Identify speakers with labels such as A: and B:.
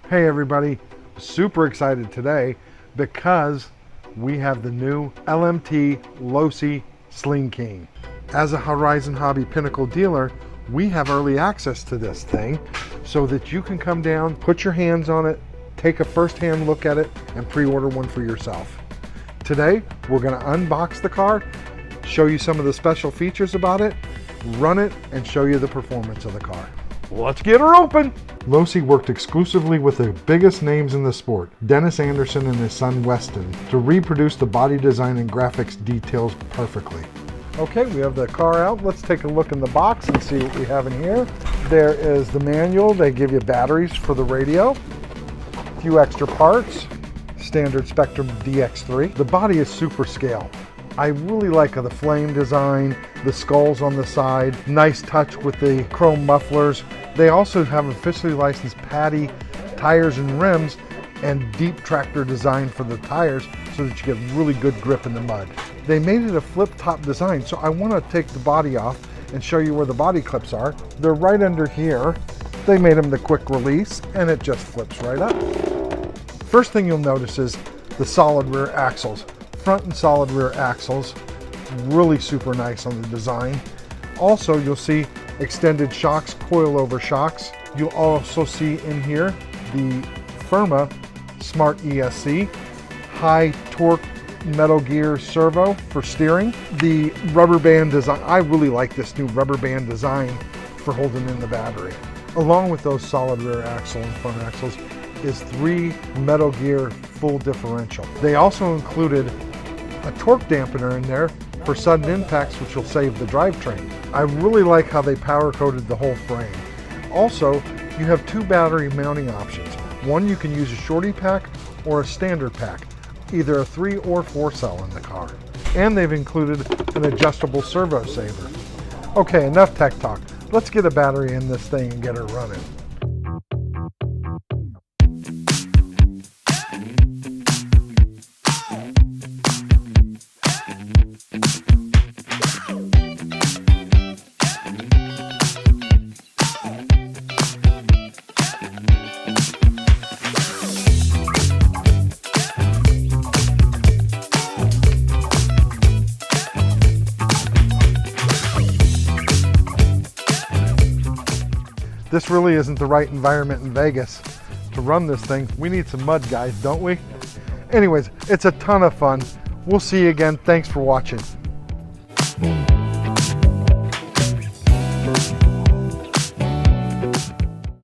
A: Hey everybody, super excited today because we have the new LMT Losi Sling King. As a Horizon Hobby Pinnacle dealer, we have early access to this thing so that you can come down, put your hands on it, take a first-hand look at it, and pre-order one for yourself. Today, we're going to unbox the car, show you some of the special features about it, run it, and show you the performance of the car. Let's get her open! Losi worked exclusively with the biggest names in the sport, Dennis Anderson and his son Weston, to reproduce the body design and graphics details perfectly. Okay, we have the car out. Let's take a look in the box and see what we have in here. There is the manual. They give you batteries for the radio, a few extra parts, standard Spectrum DX3. The body is super scale. I really like the flame design, the skulls on the side, nice touch with the chrome mufflers. They also have officially licensed Paddy tires and rims and deep tractor design for the tires so that you get really good grip in the mud. They made it a flip top design, so I want to take the body off and show you where the body clips are. They're right under here. They made them the quick release and it just flips right up. First thing you'll notice is the solid rear axles. Front and solid rear axles, really super nice on the design. Also, you'll see extended shocks, coilover shocks. You'll also see in here the Firma Smart ESC, high torque metal gear servo for steering. The rubber band design, I really like this new rubber band design for holding in the battery. Along with those solid rear axle and front axles is 3 metal gear full differential. They also included a torque dampener in there for sudden impacts, which will save the drivetrain. I really like how they power coated the whole frame. Also, you have 2 battery mounting options. One, you can use a shorty pack or a standard pack, either a 3 or 4 cell in the car. And they've included an adjustable servo saver. Okay, enough tech talk. Let's get a battery in this thing and get her running. This really isn't the right environment in Vegas to run this thing. We need some mud, guys, don't we? Anyways, it's a ton of fun. We'll see you again. Thanks for watching.